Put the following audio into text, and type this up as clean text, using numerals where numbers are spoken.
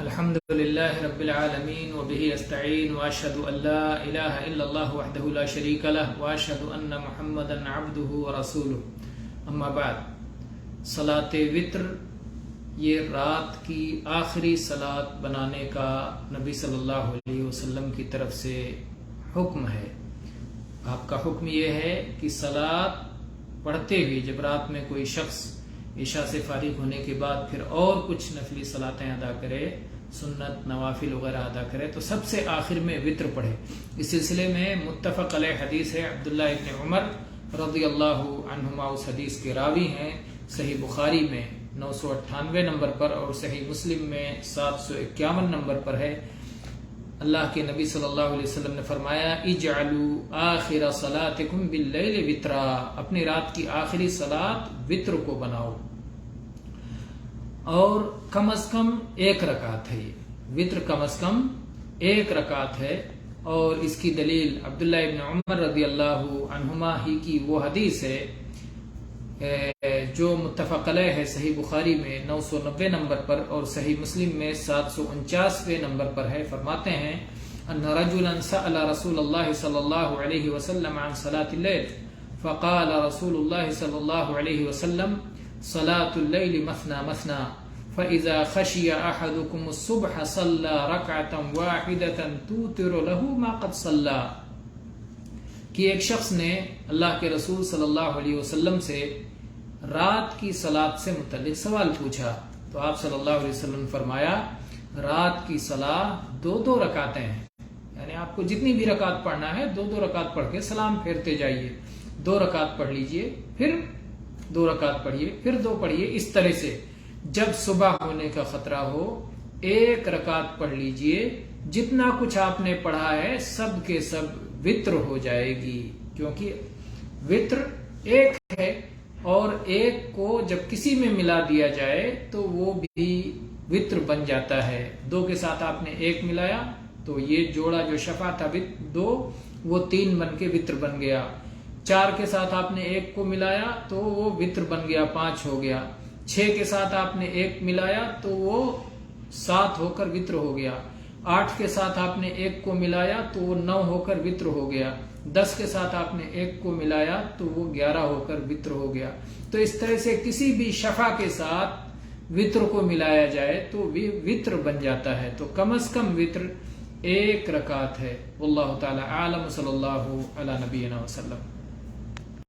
الحمدللہ رب العالمین وبہ استعین واشہد ان لا الہ الا اللہ وحدہ لا شریک لہ واشہد ان محمدا عبدہ ورسولہ اما بعد۔ صلاۃ وتر یہ رات کی آخری صلاۃ بنانے کا نبی صلی اللہ علیہ وسلم کی طرف سے حکم ہے۔ آپ کا حکم یہ ہے کہ صلاۃ پڑھتے ہوئے جب رات میں کوئی شخص عشاء سے فارغ ہونے کے بعد پھر اور کچھ نفلی صلاتیں ادا کرے، سنت نوافل وغیرہ ادا کرے، تو سب سے آخر میں وتر پڑھے۔ اس سلسلے میں متفق علیہ حدیث ہے، عبداللہ ابن عمر رضی اللہ عنہما اس حدیث کے راوی ہیں۔ صحیح بخاری میں 998 نمبر پر اور صحیح مسلم میں 751 نمبر پر ہے۔ اللہ کے نبی صلی اللہ علیہ وسلم نے فرمایا، اجعلوا آخر صلاتکم باللیل وترا، اپنی رات کی آخری صلات وتر کو بناؤ، اور کم از کم ایک رکعت ہے۔ یہ وتر کم از کم ایک رکعت ہے، اور اس کی دلیل عبداللہ ابن عمر رضی اللہ عنہما ہی کی وہ حدیث ہے جو متفق علیہ ہے، صحیح بخاری میں 990 نمبر پر اور صحیح مسلم میں 749 نمبر پر ہے۔ فرماتے ہیں، ان رجلا سأل رسول اللہ صلی اللہ علیہ وسلم عن صلاة اللیل فقال رسول اللہ صلی اللہ علیہ وسلم صلاة اللیل مثنى مثنى فإذا خشي أحدكم الصبح صلى ركعة واحدة توتر له ما قد صلى، کہ ایک شخص نے اللہ کے رسول صلی اللہ علیہ وسلم سے رات کی صلاۃ سے متعلق سوال پوچھا، تو آپ صلی اللہ علیہ وسلم نے فرمایا، رات کی صلاۃ دو رکعتیں ہیں، یعنی آپ کو جتنی بھی رکعت پڑھنا ہے دو رکعت پڑھ کے سلام پھیرتے جائیے، 2 رکعت پڑھ لیجئے، پھر 2 رکعت پڑھیے، پھر 2 پڑھیے، اس طرح سے جب صبح ہونے کا خطرہ ہو 1 رکعت پڑھ لیجئے، جتنا کچھ آپ نے پڑھا ہے سب کے سب وتر ہو جائے گی، کیونکہ وتر ایک ہے، اور ایک کو جب کسی میں ملا دیا جائے تو وہ بھی وتر بن جاتا ہے۔ 2 کے ساتھ آپ نے 1 ملایا تو یہ جوڑا جو شفع تھا 2 وہ 3 بن کے وتر بن گیا۔ 4 کے ساتھ آپ نے 1 کو ملایا تو وہ وتر بن گیا، 5 ہو گیا۔ 6 کے ساتھ آپ نے 1 ملایا تو وہ 7 ہو کر وتر ہو گیا۔ 8 کے ساتھ آپ نے 1 کو ملایا تو وہ 9 ہو کر وتر ہو گیا۔ 10 کے ساتھ آپ نے 1 کو ملایا تو وہ 11 ہو کر وتر ہو گیا۔ تو اس طرح سے کسی بھی شفع کے ساتھ وتر کو ملایا جائے تو وتر بن جاتا ہے، تو کم از کم وتر 1 رکعت ہے۔ واللہ تعالی اعلم، صلی اللہ علی نبینا وسلم۔